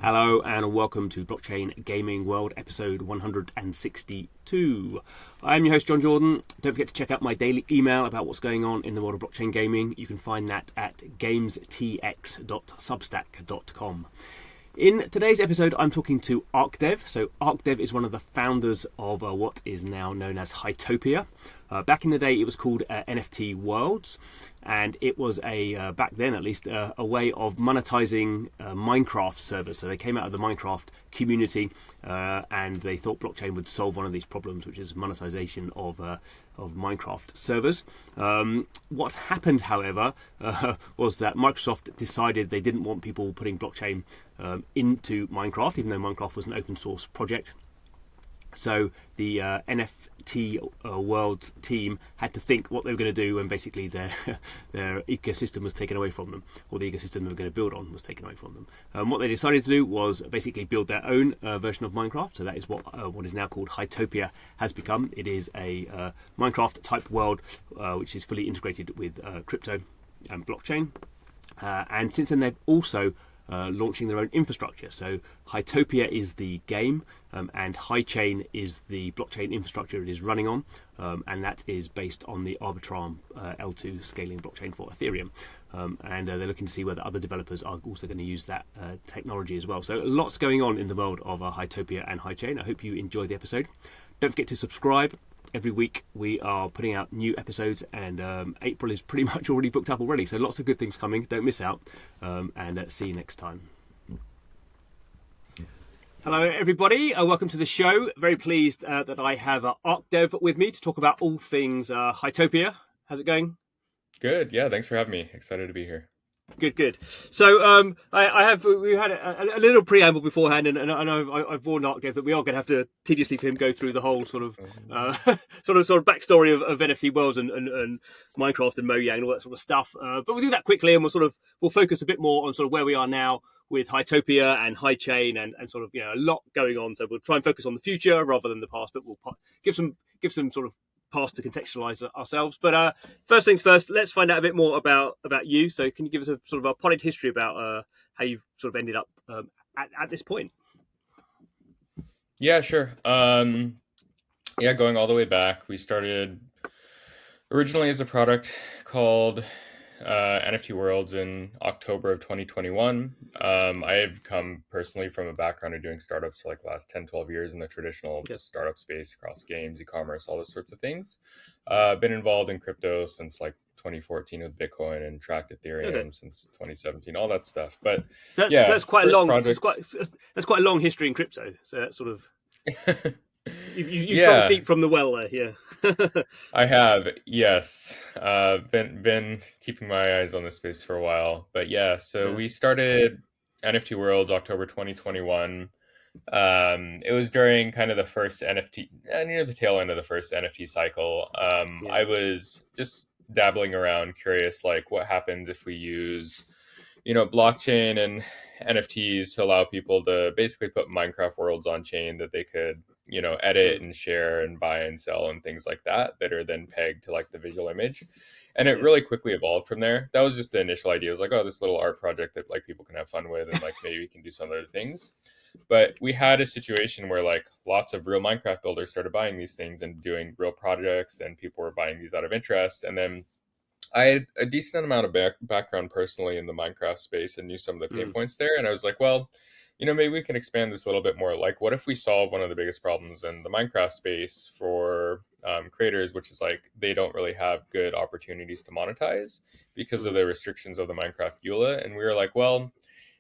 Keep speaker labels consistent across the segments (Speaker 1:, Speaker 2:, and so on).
Speaker 1: Hello and welcome to Blockchain Gaming World episode 162. I'm your host John Jordan. Don't forget to check out my daily email about what's going on in the world of blockchain gaming. You can find that at gamestx.substack.com. In today's episode, I'm talking to ArkDev. So ArkDev is one of the founders of what is now known as Hytopia. Back in the day, it was called NFT Worlds, and it was back then at least, a way of monetizing Minecraft servers. So they came out of the Minecraft community, and they thought blockchain would solve one of these problems, which is monetization of Minecraft servers. What happened, however, was that Microsoft decided they didn't want people putting blockchain into Minecraft, even though Minecraft was an open source project. So the NFT Worlds team had to think what they were going to do when basically their ecosystem was taken away from them, or the ecosystem they were going to build on was taken away from them. What they decided to do was basically build their own version of Minecraft. So that is what is now called Hytopia has become. It is a Minecraft type world which is fully integrated with crypto and blockchain. And since then they've also launching their own infrastructure. So Hytopia is the game, and Hychain is the blockchain infrastructure it is running on, and that is based on the Arbitrum L2 scaling blockchain for Ethereum. And they're looking to see whether other developers are also going to use that technology as well. So lots going on in the world of Hytopia and Hychain. I hope you enjoy the episode. Don't forget to subscribe. Every week we are putting out new episodes, and April is pretty much already booked up already. So lots of good things coming. Don't miss out, and see you next time. Hello, everybody. Welcome to the show. Very pleased that I have ArkDev with me to talk about all things Hytopia. How's it going?
Speaker 2: Good. Yeah, thanks for having me. Excited to be here.
Speaker 1: Good. So we had a little preamble beforehand, and I've warned ArkDev that we are going to have to tediously for him go through the whole sort of backstory of NFT Worlds and Minecraft and Mojang and all that sort of stuff. But we'll do that quickly, and we'll focus a bit more on sort of where we are now with Hytopia and Hychain and sort of a lot going on. So we'll try and focus on the future rather than the past, but we'll give some sort of past to contextualize ourselves. But first things first, let's find out a bit more about you. So can you give us a sort of a potted history about how you've sort of ended up at this point?
Speaker 2: Yeah, sure. Going all the way back, we started originally as a product called NFT Worlds in October of 2021. I've come personally from a background of doing startups for like the last 10, 12 years in the traditional startup space across games, e-commerce, all those sorts of things. Been involved in crypto since like 2014 with Bitcoin and tracked Ethereum since 2017, all that stuff. But
Speaker 1: that's quite a long
Speaker 2: project...
Speaker 1: that's quite a long history in crypto. So that's sort of you've drunk deep from the well there. Yeah.
Speaker 2: I have, yes. Been keeping my eyes on this space for a while. But we started NFT Worlds October 2021. It was during kind of the first NFT, near the tail end of the first NFT cycle. I was just dabbling around, curious, like what happens if we use blockchain and NFTs to allow people to basically put Minecraft worlds on chain that they could edit and share and buy and sell and things like that are then pegged to like the visual image. And it really quickly evolved from there. That was just the initial idea. It was like, oh, this little art project that like people can have fun with, and like maybe we can do some other things. But we had a situation where like lots of real Minecraft builders started buying these things and doing real projects, and people were buying these out of interest. And then I had a decent amount of background personally in the Minecraft space and knew some of the pain points there. And I was like, well, maybe we can expand this a little bit more. Like, what if we solve one of the biggest problems in the Minecraft space for creators, which is like they don't really have good opportunities to monetize because of the restrictions of the Minecraft EULA. And we were like, well,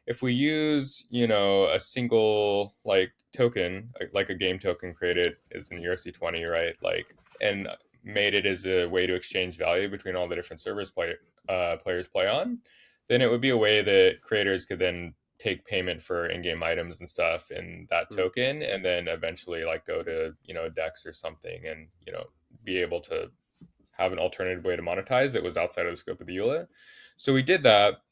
Speaker 2: if we use, a single like token, like a game token created as an ERC20, right? Like, and made it as a way to exchange value between all the different servers players play on, then it would be a way that creators could then take payment for in-game items and stuff in that token, and then eventually like go to Dex or something and be able to have an alternative way to monetize that was outside of the scope of the EULA. So we did that.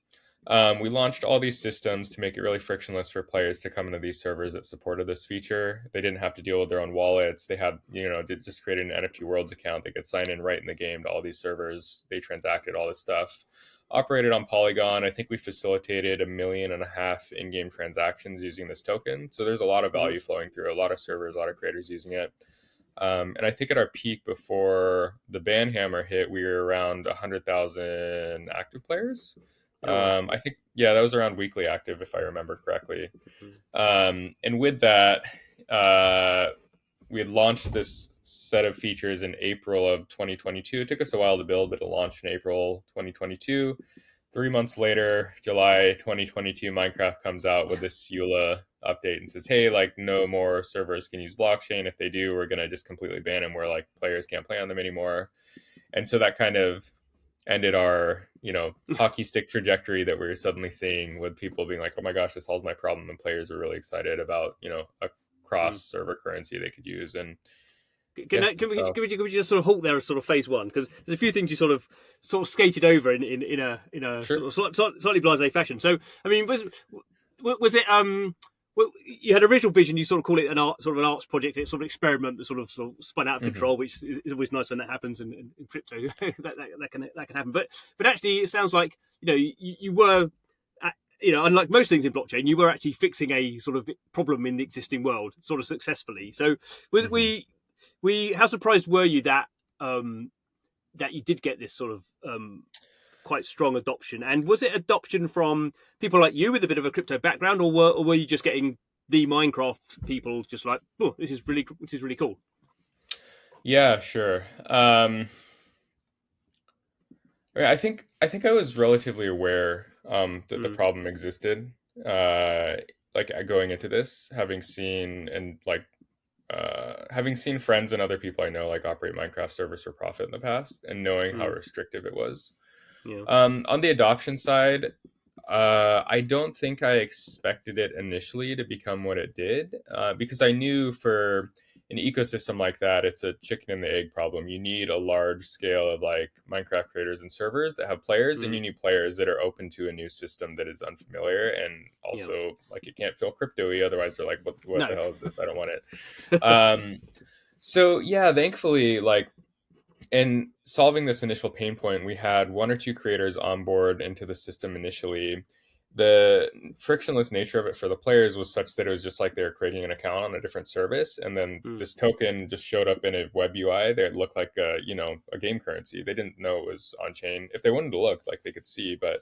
Speaker 2: We launched all these systems to make it really frictionless for players to come into these servers that supported this feature. They didn't have to deal with their own wallets. They had, they just created an NFT Worlds account. They could sign in right in the game to all these servers. They transacted all this stuff. operated on Polygon. I think we facilitated 1.5 million in-game transactions using this token. So there's a lot of value flowing through, a lot of servers, a lot of creators using it. And I think at our peak before the ban hammer hit, we were around 100,000 active players. I think, yeah, that was around weekly active, if I remember correctly. And with that, we had launched this set of features in April of 2022. It took us a while to build, but it launched in April 2022. 3 months later, July 2022, Minecraft comes out with this EULA update and says, hey, like, no more servers can use blockchain. If they do, we're going to just completely ban them, where like players can't play on them anymore. And so that kind of ended our, hockey stick trajectory that we were suddenly seeing, with people being like, oh my gosh, this solves my problem. And players were really excited about, a cross server currency they could use. And
Speaker 1: can we just sort of halt there as sort of phase one? Because there's a few things you sort of skated over in a
Speaker 2: Sure.
Speaker 1: sort of slightly blasé fashion. So I mean, was it well, you had original vision, you sort of call it an arts project, it's sort of experiment that sort of spun out of control, which is always nice when that happens in crypto. that can happen. But actually, it sounds like you were. Unlike most things in blockchain, you were actually fixing a sort of problem in the existing world, sort of successfully. So, how surprised were you that that you did get this sort of quite strong adoption? And was it adoption from people like you with a bit of a crypto background, or were you just getting the Minecraft people just like, oh, this is really cool?
Speaker 2: Yeah, sure. I think I was relatively aware that the problem existed. Like going into this, having seen friends and other people I know like operate Minecraft servers for profit in the past, and knowing how restrictive it was.
Speaker 1: Yeah.
Speaker 2: On the adoption side, I don't think I expected it initially to become what it did, because I knew for an ecosystem like that, it's a chicken and the egg problem. You need a large scale of like Minecraft creators and servers that have players, and you need players that are open to a new system that is unfamiliar, and also like it can't feel crypto-y, otherwise they're like, what the hell is this? I don't want it. So yeah, thankfully, like, in solving this initial pain point, we had 1 or 2 creators on board into the system initially. The frictionless nature of it for the players was such that it was just like they were creating an account on a different service, and then this token just showed up in a web UI that looked like a game currency. They didn't know it was on chain. If they wanted to look, like, they could see. But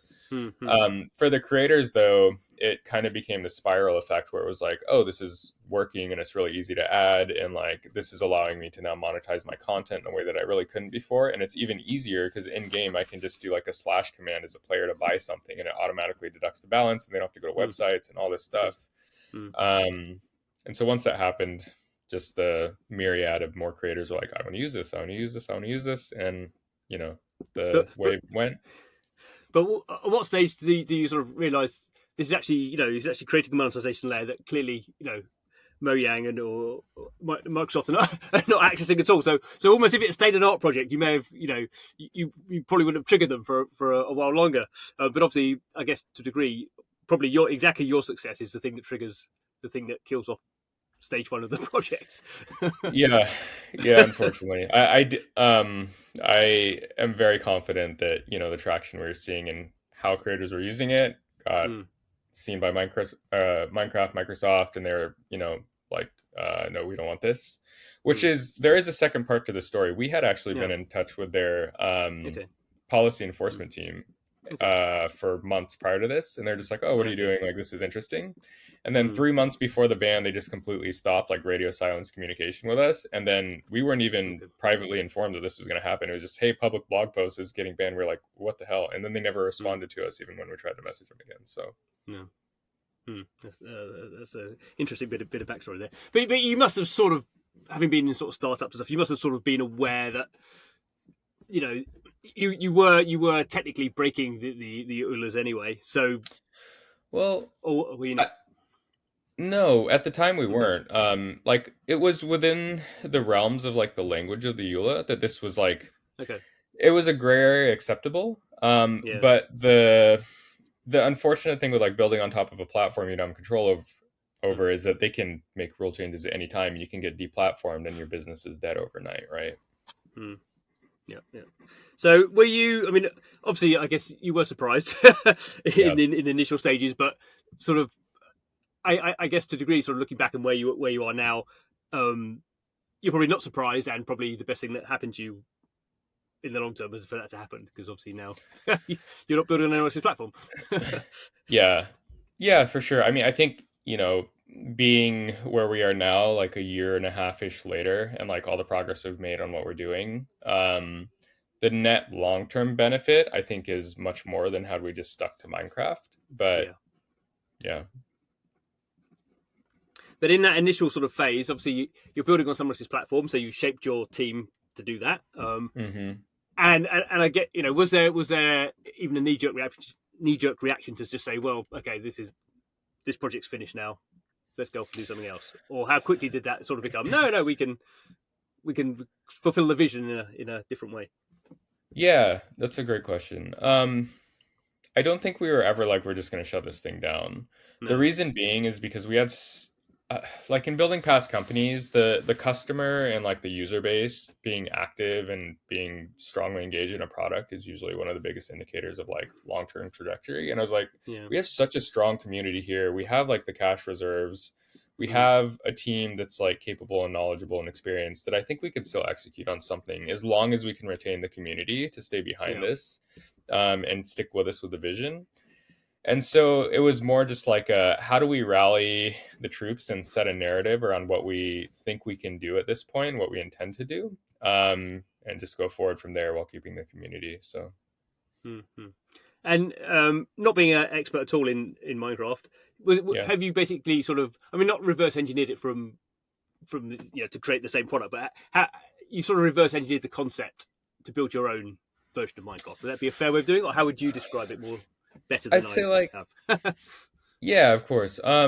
Speaker 2: for the creators, though, it kind of became the spiral effect where it was like, oh, this is working and it's really easy to add, and like this is allowing me to now monetize my content in a way that I really couldn't before. And it's even easier because in game I can just do like a / command as a player to buy something, and it automatically deducts the balance, and they don't have to go to websites and all this stuff. And so once that happened, just the myriad of more creators were like, I want to use this, I want to use this, I want to use this, and the wave went.
Speaker 1: But at what stage do you sort of realize this is actually creating a monetization layer that clearly Mojang and or Microsoft are not accessing at all? So almost if it stayed an art project, you may have you probably wouldn't have triggered them for a while longer. But obviously, I guess to a degree, probably your success is the thing that triggers the thing that kills off stage one of the project.
Speaker 2: yeah Unfortunately, I am very confident that the traction we're seeing and how creators were using it got seen by Minecraft, Microsoft, and they're like, no, we don't want this. Which is, there is a second part to the story. We had actually been in touch with their policy enforcement team for months prior to this, and they're just like, oh, what are you doing? Like, this is interesting. And then 3 months before the ban, they just completely stopped like radio silence communication with us. And then we weren't even privately informed that this was going to happen. It was just, hey, public blog post is getting banned. We're like, what the hell? And then they never responded to us, even when we tried to message them again. So
Speaker 1: that's an interesting bit of backstory there. But you must have sort of, having been in sort of startups and stuff, you must have sort of been aware that you were technically breaking the ULAs anyway. So
Speaker 2: no, at the time we weren't. Like, it was within the realms of like the language of the EULA that this was like, it was a gray area acceptable. But the unfortunate thing with like building on top of a platform you don't have control over is that they can make rule changes at any time, and you can get deplatformed and your business is dead overnight, right?
Speaker 1: Yeah, yeah. So were you? I mean, obviously, I guess you were surprised
Speaker 2: Yeah.
Speaker 1: in the initial stages, but sort of, I guess to a degree, sort of looking back and where you are now, um, you're probably not surprised, and probably the best thing that happened to you in the long term is for that to happen, because obviously now you're not building on anyone else's platform.
Speaker 2: Yeah. Yeah, for sure. I mean, I think, being where we are now, like a year and a half ish later, and like all the progress we've made on what we're doing, the net long-term benefit, I think, is much more than had we just stuck to Minecraft. But
Speaker 1: Yeah.
Speaker 2: yeah.
Speaker 1: But in that initial sort of phase, obviously you're building on someone else's platform, so you shaped your team to do that.
Speaker 2: Hmm.
Speaker 1: And I get, was there even a knee jerk reaction to just say, well, okay, this project's finished now, let's go off and do something else, or how quickly did that sort of become? No, we can fulfill the vision in a different way.
Speaker 2: Yeah, that's a great question. I don't think we were ever like, we're just going to shut this thing down. The
Speaker 1: No.
Speaker 2: reason being is because we had, like in building past companies, the customer and like the user base being active and being strongly engaged in a product is usually one of the biggest indicators of like long-term trajectory. And I was like,
Speaker 1: Yeah.
Speaker 2: we have such a strong community here. We have like the cash reserves. We
Speaker 1: Mm.
Speaker 2: have a team that's like capable and knowledgeable and experienced that I think we could still execute on something as long as we can retain the community to stay behind
Speaker 1: Yeah.
Speaker 2: this, and stick with us with the vision. And so it was more just like how do we rally the troops and set a narrative around what we think we can do at this point, what we intend to do, and just go forward from there while keeping the community. So
Speaker 1: Mm-hmm. And not being an expert at all in Minecraft,
Speaker 2: yeah.
Speaker 1: have you basically sort of, I mean, not reverse engineered it from to create the same product, but how you sort of reverse engineered the concept to build your own version of Minecraft? Would that be a fair way of doing it, or how would you describe it more better than
Speaker 2: I'd
Speaker 1: I
Speaker 2: say like,
Speaker 1: have?
Speaker 2: yeah, of course. I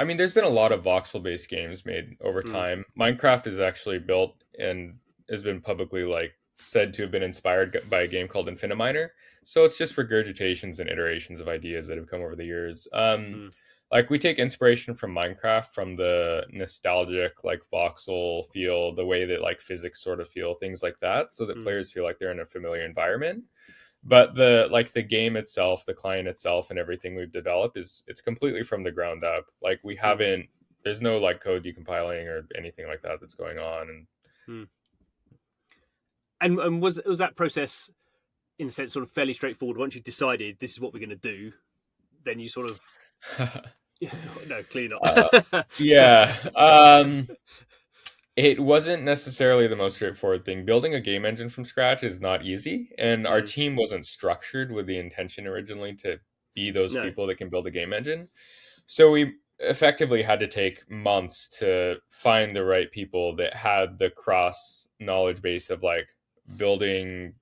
Speaker 2: mean, there's been a lot of voxel-based games made over
Speaker 1: Mm,
Speaker 2: time. Minecraft is actually built and has been publicly like said to have been inspired by a game called Infiniminer. So it's just regurgitations and iterations of ideas that have come over the years.
Speaker 1: mm,
Speaker 2: Like we take inspiration from Minecraft, from the nostalgic like voxel feel, the way that like physics sort of feel, things like that, so that
Speaker 1: mm,
Speaker 2: players feel like they're in a familiar environment. But the game itself, the client itself, and everything we've developed it's completely from the ground up. Like we
Speaker 1: mm,
Speaker 2: haven't, there's no like code decompiling or anything like that that's going on. And
Speaker 1: mm. And was that process in a sense sort of fairly straightforward? Once you decided this is what we're going to do, then you sort of no, clearly
Speaker 2: uh,
Speaker 1: not.
Speaker 2: yeah. It wasn't necessarily the most straightforward thing. Building a game engine from scratch is not easy, and our
Speaker 1: Mm,
Speaker 2: team wasn't structured with the intention originally to be those
Speaker 1: no.
Speaker 2: people that can build a game engine. So we effectively had to take months to find the right people that had the cross knowledge base of like building,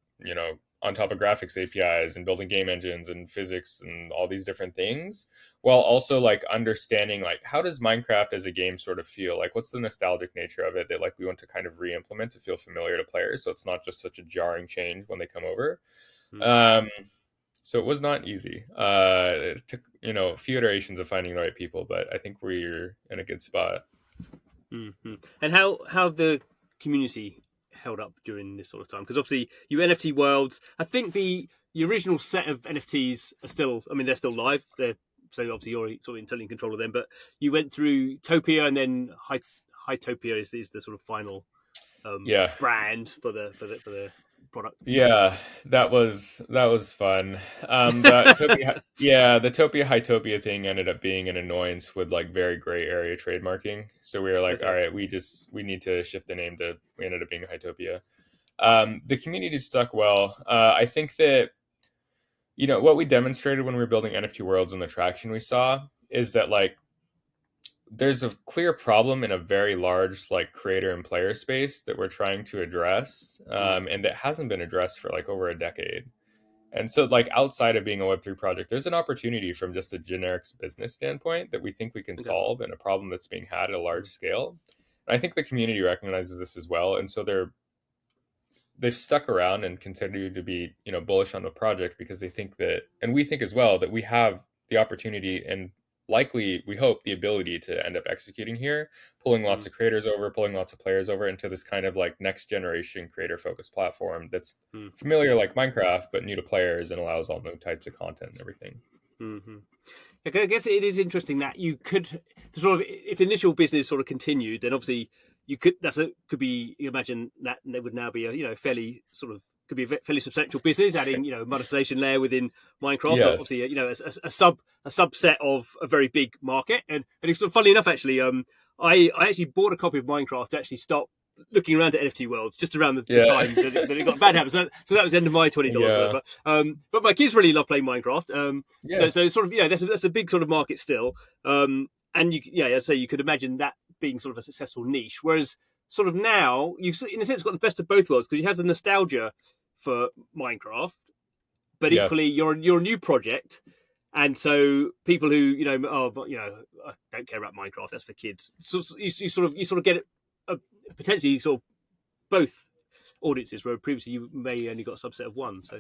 Speaker 2: on top of graphics APIs and building game engines and physics and all these different things, while also like understanding like how does Minecraft as a game sort of feel? Like what's the nostalgic nature of it that like we want to kind of re-implement to feel familiar to players, so it's not just such a jarring change when they come over.
Speaker 1: Mm,
Speaker 2: Um, so it was not easy. It took, a few iterations of finding the right people, but I think we're in a good spot.
Speaker 1: mm, mm. And how the community held up during this sort of time? Because obviously you NFT Worlds. I think the original set of NFTs are still. I mean, they're still live. They're so obviously you're sort of entirely in control of them. But you went through Topia, and then Hytopia is the sort of final
Speaker 2: Yeah.
Speaker 1: brand for the product.
Speaker 2: Yeah, that was fun. The Topia Hytopia thing ended up being an annoyance with like very gray area trademarking. So we were like, all
Speaker 1: Okay.
Speaker 2: right, we need to shift the name to. We ended up being Hytopia. The community stuck well. I think that what we demonstrated when we were building NFT Worlds and the traction we saw is that like there's a clear problem in a very large like creator and player space that we're trying to address,
Speaker 1: Mm,
Speaker 2: and that hasn't been addressed for like over a decade. And so, like, outside of being a Web3 project, there's an opportunity from just a generic business standpoint that we think we can
Speaker 1: okay.
Speaker 2: solve, and a problem that's being had at a large
Speaker 1: Mm,
Speaker 2: scale. And I think the community recognizes this as well. And so they've stuck around and continue to be, bullish on the project because they think that, and we think as well, that we have the opportunity and likely, we hope, the ability to end up executing here, pulling lots of creators over, pulling lots of players over into this kind of like next generation creator focused platform that's familiar like Minecraft, but new to players and allows all new types of content and everything.
Speaker 1: Mm-hmm. I guess it is interesting that you could sort of, if the initial business sort of continued, then obviously you could could be, you imagine that there would now be a fairly sort of, could be a fairly substantial business, adding monetization layer within Minecraft.
Speaker 2: Yes.
Speaker 1: Obviously, a subset of a very big market, and it's sort of funny enough actually. I actually bought a copy of Minecraft to actually start looking around at NFT Worlds just around the time that it got bad habits. So that was the end of my $20. But my kids really love playing Minecraft. So sort of that's a big sort of market still. And as I say, you could imagine that being sort of a successful niche. Whereas sort of now you've in a sense got the best of both worlds, because you have the nostalgia for Minecraft, but equally you're a new project. And so people who I don't care about Minecraft, that's for kids. So you sort of get it potentially sort of both audiences, where previously you may only got a subset of one. So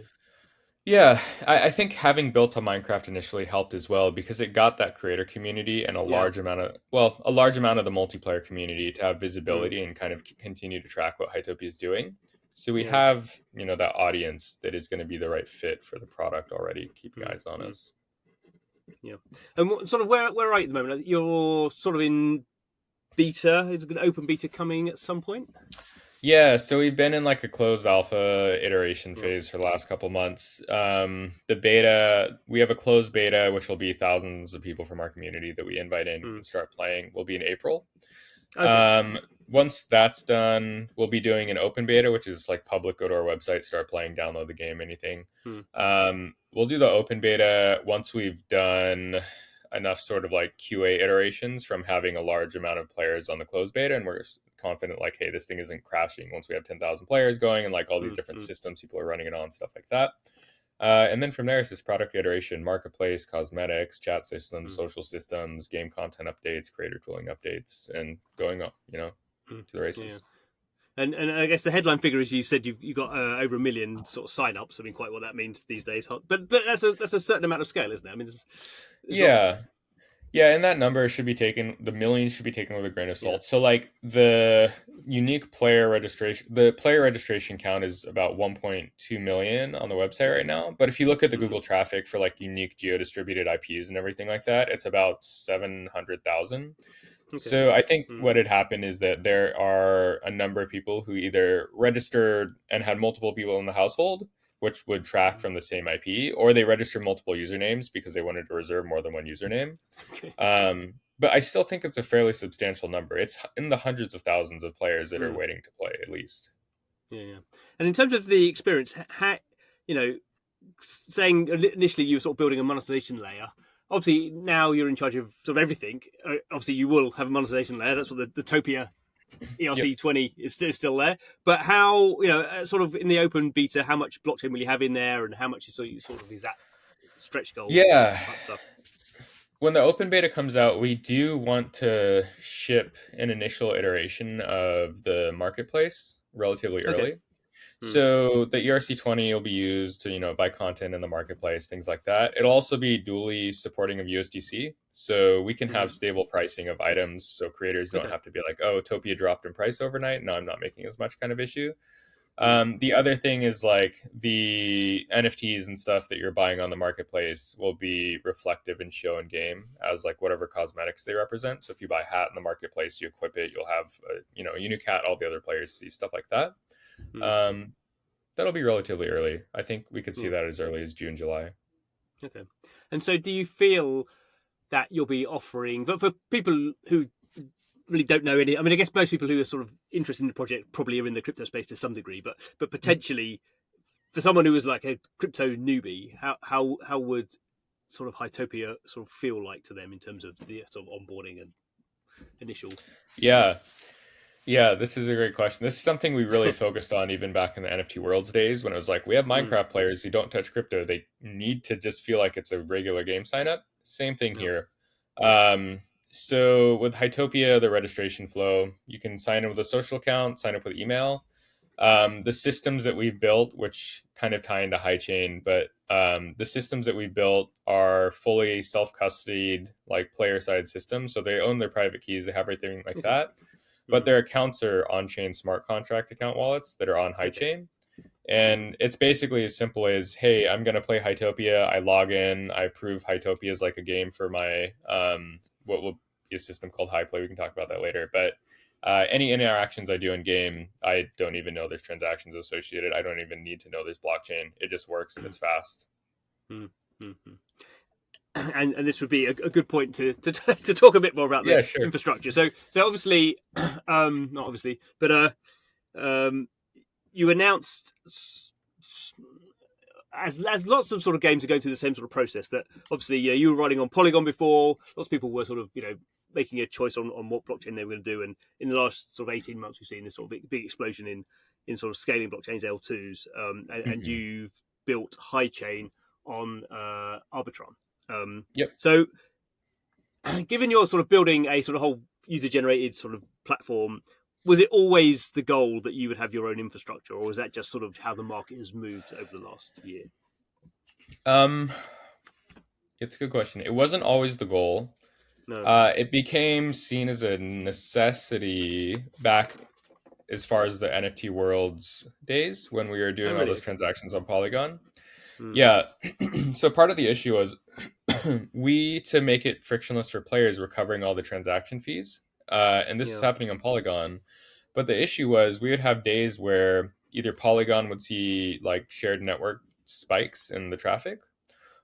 Speaker 2: yeah, I think having built a Minecraft initially helped as well, because it got that creator community and a large amount of the multiplayer community to have visibility and kind of continue to track what Hytopia is doing. So we have that audience that is going to be the right fit for the product already, keeping eyes on us.
Speaker 1: Yeah, and sort of where are you at the moment? You're sort of in beta. Is an open beta coming at some point?
Speaker 2: Yeah, so we've been in like a closed alpha iteration phase for the last couple months. The beta, we have a closed beta, which will be thousands of people from our community that we invite in and start playing, will be in April. Okay. Once that's done, we'll be doing an open beta, which is like public. Go to our website, start playing, download the game, anything. We'll do the open beta once we've done enough sort of like QA iterations from having a large amount of players on the closed beta, and we're confident like, hey, this thing isn't crashing once we have 10,000 players going and like all these different systems people are running it on, stuff like that. And then from there, it's just product iteration, marketplace, cosmetics, chat systems, social systems, game content updates, creator tooling updates, and going up, to the races.
Speaker 1: Yeah. And I guess the headline figure is, you said you got over 1 million sort of sign-ups. I mean, quite what that means these days. But that's a certain amount of scale, isn't it? I mean,
Speaker 2: yeah, and that number should be taken, the millions should be taken with a grain of salt. So like the unique player registration, the player registration count is about 1.2 million on the website right now. But if you look at the Google traffic for like unique geo-distributed IPs and everything like that, it's about 700,000. Okay. So I think what had happened is that there are a number of people who either registered and had multiple people in the household, which would track from the same IP, or they registered multiple usernames because they wanted to reserve more than one username. Okay. But I still think it's a fairly substantial number. It's in the hundreds of thousands of players that are waiting to play, at least.
Speaker 1: Yeah. And in terms of the experience, how, saying initially you were sort of building a monetization layer, obviously now you're in charge of sort of everything. Obviously you will have a monetization layer. That's what the Topia ERC20 is still there. But how, sort of in the open beta, how much blockchain will you have in there, and how much is sort of is that stretch goal?
Speaker 2: Yeah. When the open beta comes out, we do want to ship an initial iteration of the marketplace relatively early. So the ERC20 will be used to, buy content in the marketplace, things like that. It'll also be dually supporting of USDC. So we can have stable pricing of items. So creators don't have to be like, oh, Topia dropped in price overnight. No, I'm not making as much kind of issue. The other thing is like the NFTs and stuff that you're buying on the marketplace will be reflective and show in game as like whatever cosmetics they represent. So if you buy a hat in the marketplace, you equip it, you'll have a unique hat, all the other players see, stuff like that. That'll be relatively early. I think we could see that as early as June, July.
Speaker 1: Okay. And so do you feel that you'll be offering, but for people who really don't know any, I mean, I guess most people who are sort of interested in the project probably are in the crypto space to some degree, but potentially for someone who was like a crypto newbie, how would sort of Hytopia sort of feel like to them in terms of the sort of onboarding and initial?
Speaker 2: Yeah, this is a great question. This is something we really focused on even back in the NFT Worlds days, when it was like, we have Minecraft players who don't touch crypto. They need to just feel like it's a regular game sign up. Same thing here. So with Hytopia, the registration flow, you can sign in with a social account, sign up with email. The systems that we've built, which kind of tie into Hychain, but The systems that we built are fully self-custodied, like player-side systems. So they own their private keys. They have everything like that. But their accounts are on-chain smart contract account wallets that are on Hychain. And it's basically as simple as, hey, I'm going to play Hytopia. I log in. I approve Hytopia as like a game for my, what will be a system called Hyplay. We can talk about that later. But any interactions I do in game, I don't even know there's transactions associated. I don't even need to know there's blockchain. It just works. It's fast.
Speaker 1: And this would be a good point to talk a bit more about the infrastructure. So obviously, not obviously, but you announced, as lots of sort of games are going through the same sort of process, that obviously you were running on Polygon before. Lots of people were sort of making a choice on what blockchain they were going to do, and in the last sort of 18 months we've seen this sort of big explosion in sort of scaling blockchains, L2s, and you've built Hychain on Arbitrum. So given you're sort of building a sort of whole user-generated sort of platform, was it always the goal that you would have your own infrastructure, or was that just sort of how the market has moved over the last year?
Speaker 2: It's a good question. It wasn't always the goal. No. It became seen as a necessity back as far as the NFT Worlds days when we were doing all those transactions on Polygon. Yeah. So part of the issue was to make it frictionless for players, we're covering all the transaction fees. And this is happening on Polygon. But the issue was we would have days where either Polygon would see like shared network spikes in the traffic,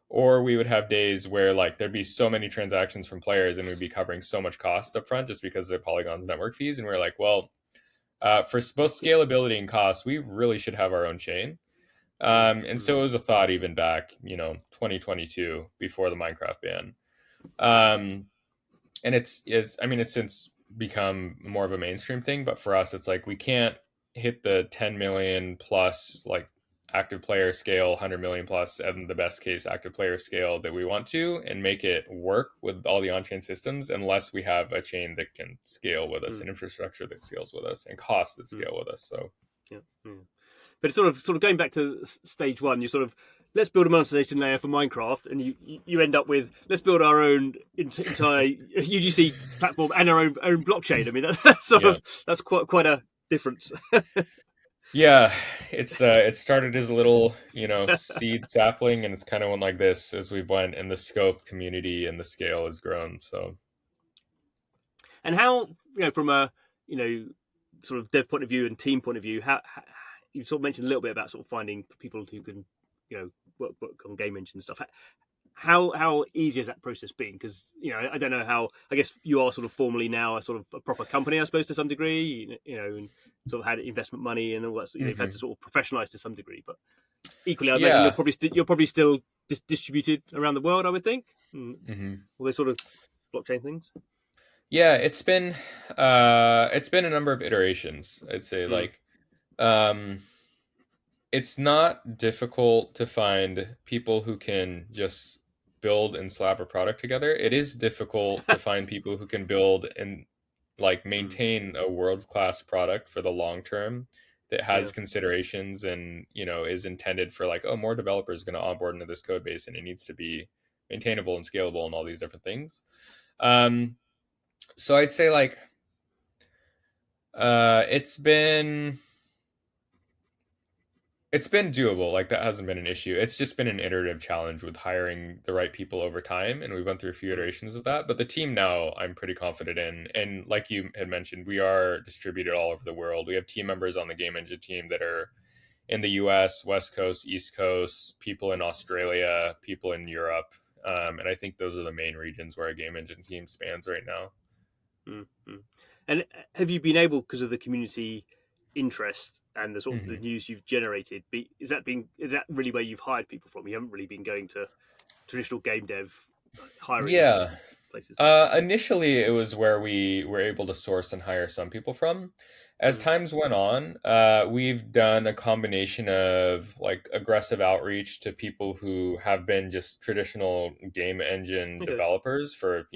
Speaker 2: or we would have days where like there'd be so many transactions from players and we'd be covering so much cost up front just because of Polygon's network fees. And we're like, well, for both scalability and cost, we really should have our own chain. And so it was a thought even back, 2022 before the Minecraft ban. And it's since become more of a mainstream thing, but for us, it's like, we can't hit the 10 million plus like active player scale, 100 million plus, and the best case active player scale that we want to, and make it work with all the on-chain systems unless we have a chain that can scale with us, and infrastructure that scales with us, and costs that scale with us. So
Speaker 1: but it's sort of going back to stage one. You sort of, let's build a monetization layer for Minecraft, and you end up with, let's build our own entire UGC platform and our own blockchain. I mean, that's quite a difference.
Speaker 2: Yeah, it started as a little seed sapling, and it's kind of went like this as we've went, and the scope, community, and the scale has grown. So,
Speaker 1: and how, from a sort of dev point of view and team point of view, how you sort of mentioned a little bit about sort of finding people who can work on game engine and stuff. How easy has that process been? Because I don't know how. I guess you are sort of formally now a sort of a proper company, I suppose, to some degree. And sort of had investment money and all that. So you've had to sort of professionalize to some degree. But equally, I imagine you're probably still distributed around the world, I would think. All those sort of blockchain things.
Speaker 2: Yeah, it's been a number of iterations. I'd say it's not difficult to find people who can just build and slap a product together. It is difficult to find people who can build and like maintain a world-class product for the long term that has considerations and is intended for like, more developers are going to onboard into this code base, and it needs to be maintainable and scalable and all these different things. So I'd say like it's been doable. Like, that hasn't been an issue. It's just been an iterative challenge with hiring the right people over time, and we've went through a few iterations of that. But the team now, I'm pretty confident in. And like you had mentioned, we are distributed all over the world. We have team members on the game engine team that are in the US, West Coast, East Coast, people in Australia, people in Europe. And I think those are the main regions where our game engine team spans right now.
Speaker 1: And have you been able, because of the community interest and the sort of the news you've generated, is that really where you've hired people from? You haven't really been going to traditional game dev hiring places.
Speaker 2: Initially it was where we were able to source and hire some people from. As times went on, we've done a combination of like aggressive outreach to people who have been just traditional game engine developers for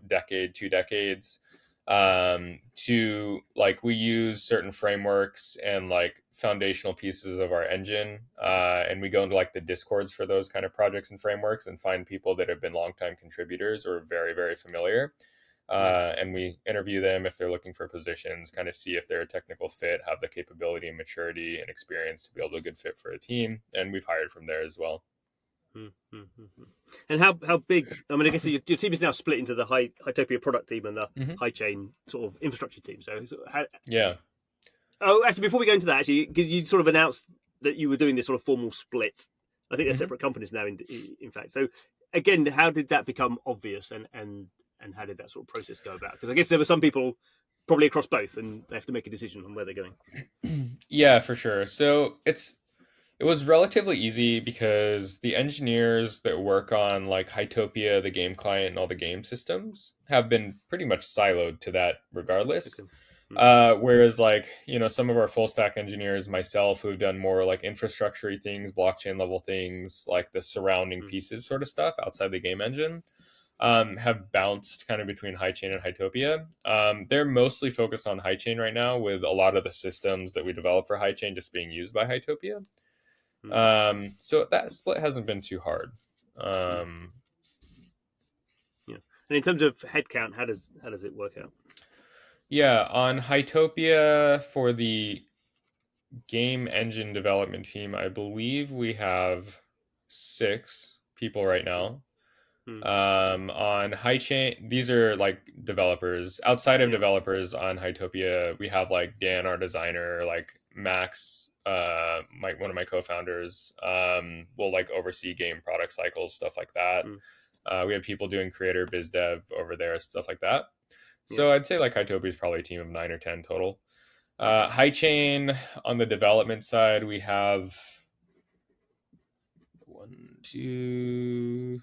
Speaker 2: decade, 2 decades, to like, we use certain frameworks and like foundational pieces of our engine, and we go into like the discords for those kind of projects and frameworks and find people that have been longtime contributors or very, very familiar. And we interview them if they're looking for positions, kind of see if they're a technical fit, have the capability and maturity and experience to be able to be a good fit for a team. And we've hired from there as well.
Speaker 1: And how big? I mean, I guess your team is now split into the Hytopia product team and the Hychain sort of infrastructure team. So how?
Speaker 2: Yeah.
Speaker 1: Oh, actually, before we go into that, actually, because you sort of announced that you were doing this sort of formal split. I think they're separate companies now. In fact, so again, how did that become obvious, and how did that sort of process go about? Because I guess there were some people probably across both, and they have to make a decision on where they're going.
Speaker 2: Yeah, for sure. So it was relatively easy because the engineers that work on like Hytopia, the game client, and all the game systems have been pretty much siloed to that regardless.
Speaker 1: Okay.
Speaker 2: Whereas like, some of our full stack engineers, myself, who've done more like infrastructure things, blockchain level things, like the surrounding pieces sort of stuff outside the game engine, have bounced kind of between Hychain and Hytopia. They're mostly focused on Hychain right now, with a lot of the systems that we develop for Hychain just being used by Hytopia. So that split hasn't been too hard.
Speaker 1: Yeah. And in terms of headcount, how does it work out?
Speaker 2: Yeah, on Hytopia for the game engine development team, I believe we have 6 people right now. On Hychain, these are like developers. Outside of developers on Hytopia, we have like Dan, our designer, like Max, one of my co-founders, will like oversee game product cycles, stuff like that. We have people doing creator biz dev over there, stuff like that. So I'd say like Hytopia is probably a team of 9 or 10 total. Hychain on the development side, we have 1, 2,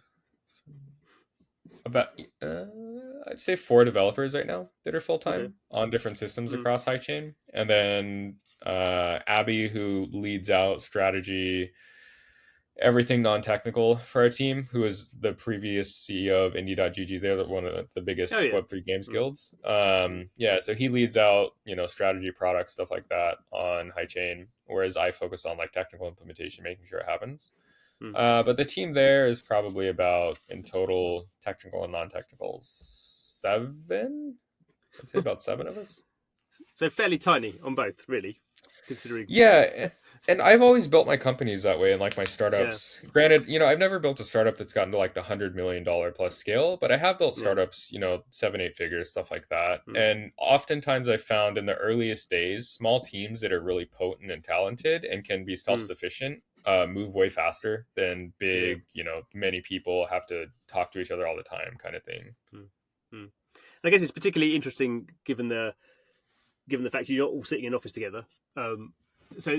Speaker 2: about I'd say 4 developers right now that are full-time on different systems across Hychain. And then Abby, who leads out strategy, everything non-technical for our team, who is the previous CEO of indie.gg. They're one of the biggest Web3 games guilds. So he leads out, strategy, products, stuff like that on Hychain, whereas I focus on like technical implementation, making sure it happens. But the team there is probably about, in total, technical and non-technical, 7. I'd say about 7 of us.
Speaker 1: So fairly tiny on both, really, considering.
Speaker 2: Yeah, and I've always built my companies that way, and like my startups. Granted, I've never built a startup that's gotten to like the $100 million plus scale, but I have built startups, 7-8 figures, stuff like that. And oftentimes I've found in the earliest days, small teams that are really potent and talented and can be self-sufficient move way faster than big, many people have to talk to each other all the time kind of thing.
Speaker 1: I guess it's particularly interesting given the fact you're not all sitting in an office together. So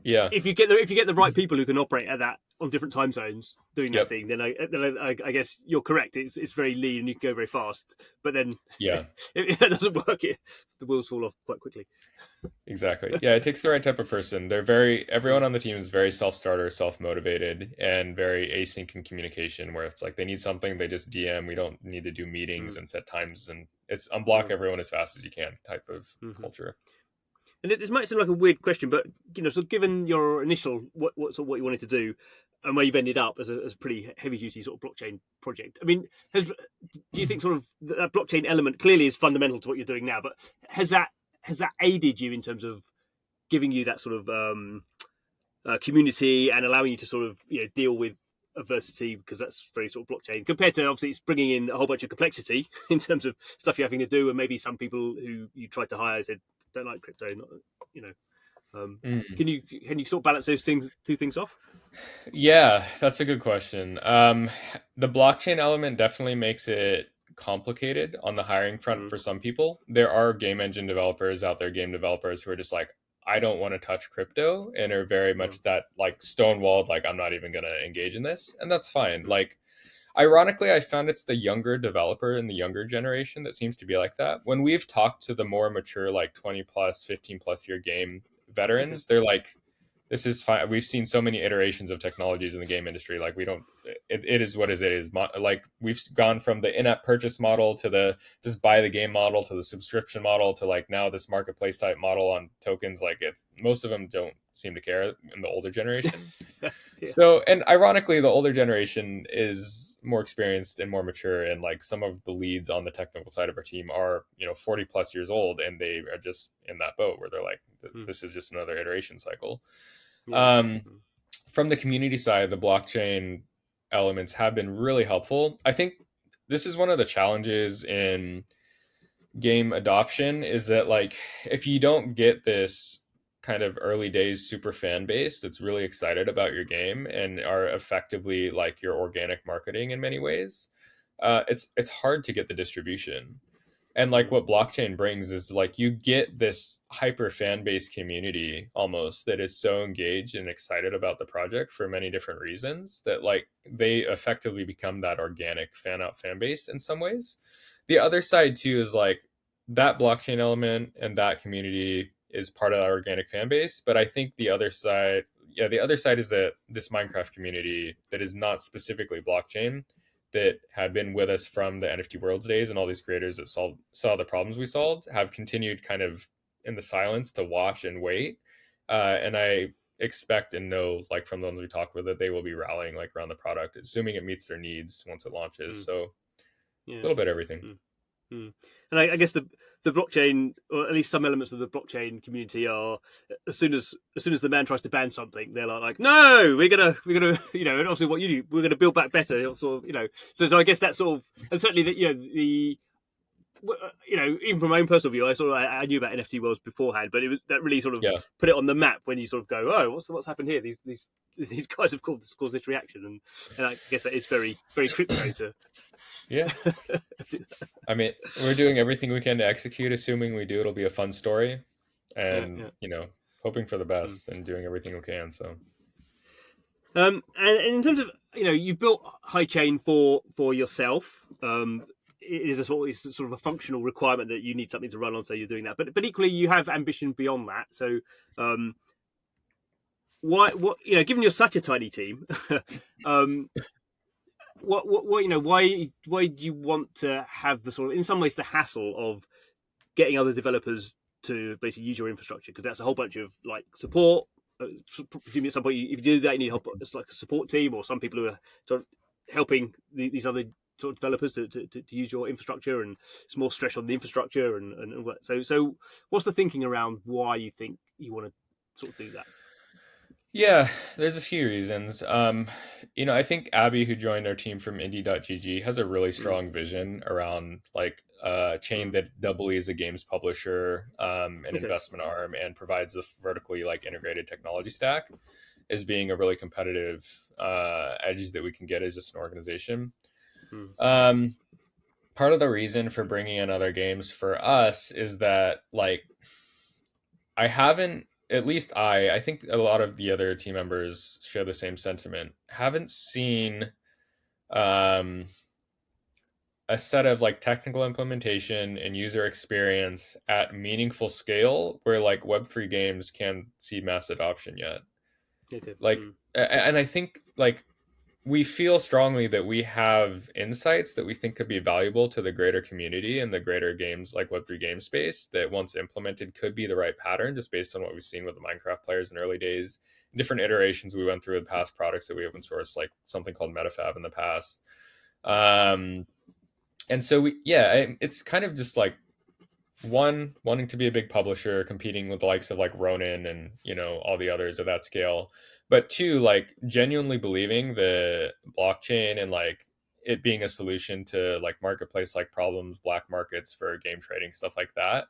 Speaker 1: if you get the right people who can operate at that on different time zones doing that thing, then I guess you're correct. It's very lean and you can go very fast. But then if that doesn't work, the wheels fall off quite quickly.
Speaker 2: Exactly. Yeah, it takes the right type of person. Everyone on the team is very self-starter, self-motivated, and very async in communication, where it's like they need something, they just DM. We don't need to do meetings and set times, and it's unblock everyone as fast as you can type of culture.
Speaker 1: And this might seem like a weird question, but so given your initial what you wanted to do, and where you've ended up as a pretty heavy duty sort of blockchain project, I mean, do you think sort of that blockchain element clearly is fundamental to what you're doing now? But has that aided you in terms of giving you that sort of community and allowing you to sort of deal with adversity, because that's very sort of blockchain compared to obviously it's bringing in a whole bunch of complexity in terms of stuff you're having to do, and maybe some people who you tried to hire said don't like crypto, can you sort of balance those two things off?
Speaker 2: Yeah, that's a good question. The blockchain element definitely makes it complicated on the hiring front for some people. There are game engine developers out there, game developers who are just like, I don't want to touch crypto, and are very much that like stonewalled, like I'm not even going to engage in this, and that's fine. Like, ironically, I found it's the younger developer in the younger generation that seems to be like that. When we've talked to the more mature, like 20 plus, 15 plus year game veterans, they're like, this is fine. We've seen so many iterations of technologies in the game industry. Like it is what it is. Like we've gone from the in-app purchase model to the just buy the game model to the subscription model to like now this marketplace type model on tokens. Like most of them don't seem to care in the older generation.
Speaker 1: Yeah.
Speaker 2: So, and ironically, the older generation is more experienced and more mature. And like some of the leads on the technical side of our team are, 40 plus years old, and they are just in that boat where they're like, this is just another iteration cycle.
Speaker 1: Yeah.
Speaker 2: From the community side, the blockchain elements have been really helpful. I think this is one of the challenges in game adoption is that like if you don't get this kind of early days super fan base that's really excited about your game and are effectively like your organic marketing in many ways, it's hard to get the distribution. And like what blockchain brings is like you get this hyper fan base community almost that is so engaged and excited about the project for many different reasons that like they effectively become that organic fan out fan base in some ways. The other side too is like that blockchain element and that community is part of our organic fan base. But I think the other side is that this Minecraft community that is not specifically blockchain, that had been with us from the NFT Worlds days, and all these creators that saw the problems we solved have continued kind of in the silence to watch and wait. And I expect and know, like from the ones we talk with, that they will be rallying like around the product, assuming it meets their needs once it launches. So a little bit of everything.
Speaker 1: And I guess the blockchain, or at least some elements of the blockchain community, are as soon as the man tries to ban something, they're like, no, we're gonna, and obviously what you do, we're gonna build back better, sort of, So I guess that sort of, and certainly that even from my own personal view, I knew about NFT Worlds beforehand, but it was that really sort of put it on the map when you sort of go, oh, what's happened here? These guys have caused this reaction, and I guess that is very very crypto to.
Speaker 2: Yeah. I mean, we're doing everything we can to execute, assuming we do, it'll be a fun story, and hoping for the best and doing everything we can. So,
Speaker 1: and in terms of you've built Hychain for yourself. It is it's sort of a functional requirement that you need something to run on, so you're doing that. But equally, you have ambition beyond that. So, given you're such a tiny team, why do you want to have the sort of, in some ways, the hassle of getting other developers to basically use your infrastructure? Because that's a whole bunch of like support. Presumably at some point, if you do that, you need help. It's like a support team or some people who are sort of helping these other sort of developers to use your infrastructure, and it's more stress on the infrastructure and all that. So what's the thinking around why you think you want to sort of do that?
Speaker 2: Yeah, there's a few reasons. I think Abby, who joined our team from indie.gg, has a really strong vision around like a chain that doubly is a games publisher, an investment arm, and provides the vertically like integrated technology stack as being a really competitive edge that we can get as just an organization. Part of the reason for bringing in other games for us is that like at least I think a lot of the other team members share the same sentiment, haven't seen a set of like technical implementation and user experience at meaningful scale where like Web3 games can see mass adoption yet. And I think like we feel strongly that we have insights that we think could be valuable to the greater community and the greater games like Web3 game space that once implemented could be the right pattern, just based on what we've seen with the Minecraft players in early days, different iterations we went through with past products that we open sourced, like something called MetaFab in the past. And so it's kind of just like one, wanting to be a big publisher, competing with the likes of like Ronin and, all the others of that scale. But two, like genuinely believing the blockchain and like it being a solution to like marketplace like problems, black markets for game trading, stuff like that,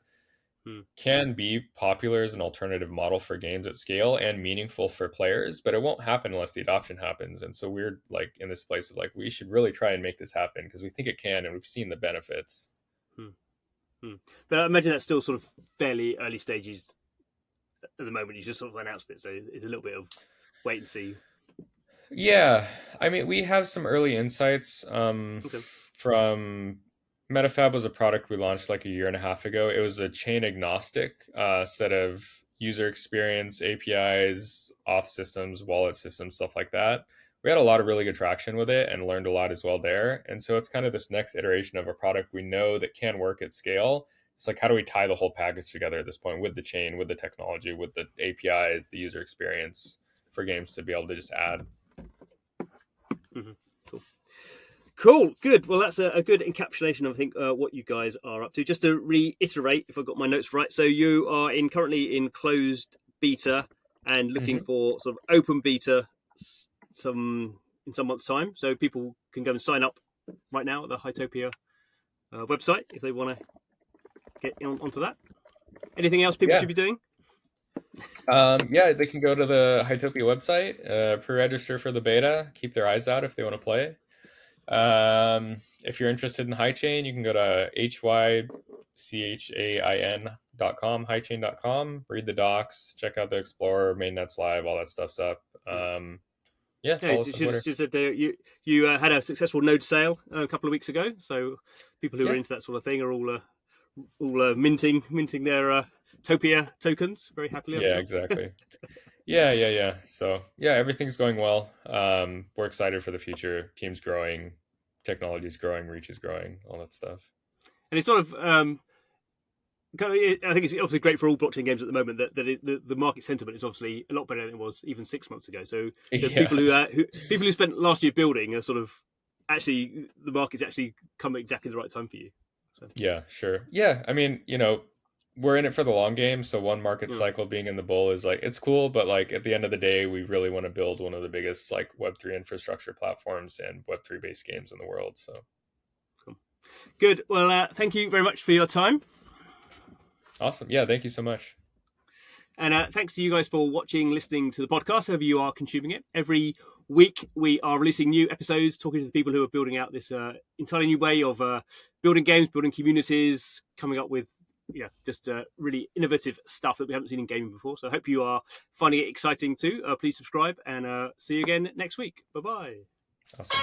Speaker 2: can be popular as an alternative model for games at scale and meaningful for players, but it won't happen unless the adoption happens. And so we're like in this place of like, we should really try and make this happen because we think it can, and we've seen the benefits.
Speaker 1: But I imagine that's still sort of fairly early stages at the moment. You just sort of announced it, so it's a little bit of wait and see.
Speaker 2: Yeah, I mean, we have some early insights from MetaFab. Was a product we launched like a year and a half ago. It was a chain agnostic set of user experience, APIs, auth systems, wallet systems, stuff like that. We had a lot of really good traction with it and learned a lot as well there. And so it's kind of this next iteration of a product we know that can work at scale. It's like, how do we tie the whole package together at this point with the chain, with the technology, with the APIs, the user experience for games to be able to just add.
Speaker 1: Mm-hmm. Cool, good. Well, that's a good encapsulation of, I think, what you guys are up to. Just to reiterate, if I've got my notes right, so you are currently in closed beta and looking for sort of open beta in some months' time. So people can go and sign up right now at the Hytopia website if they want to get onto that. Anything else people should be doing?
Speaker 2: Yeah, they can go to the Hytopia website, pre-register for the beta, keep their eyes out if they want to play. If you're interested in Hychain, you can go to hychain.com, hychain.com, read the docs, check out the Explorer, mainnet's live, all that stuff's up. Follow us on Twitter.
Speaker 1: Just said you had a successful node sale a couple of weeks ago, so people who are into that sort of thing are all minting their Topia tokens very happily.
Speaker 2: Yeah, exactly. Yeah. So everything's going well. We're excited for the future. Team's growing, technology's growing, reach is growing, all that stuff.
Speaker 1: And it's sort of, I think it's obviously great for all blockchain games at the moment that the market sentiment is obviously a lot better than it was even 6 months ago. So people who spent last year building are sort of actually, the market's actually come at exactly the right time for you. So.
Speaker 2: Yeah, sure. Yeah, I mean, we're in it for the long game, so one market cycle being in the bull is like, it's cool, but like at the end of the day, we really want to build one of the biggest like Web3 infrastructure platforms and Web3 based games in the world. So
Speaker 1: cool. Good. Well, thank you very much for your time.
Speaker 2: Awesome. Yeah, thank you so much.
Speaker 1: And thanks to you guys for watching, listening to the podcast, however you are consuming it. Every week we are releasing new episodes, talking to the people who are building out this entirely new way of building games, building communities, coming up with just really innovative stuff that we haven't seen in gaming before. So I hope you are finding it exciting too. Please subscribe and see you again next week. Bye-bye.
Speaker 2: Awesome.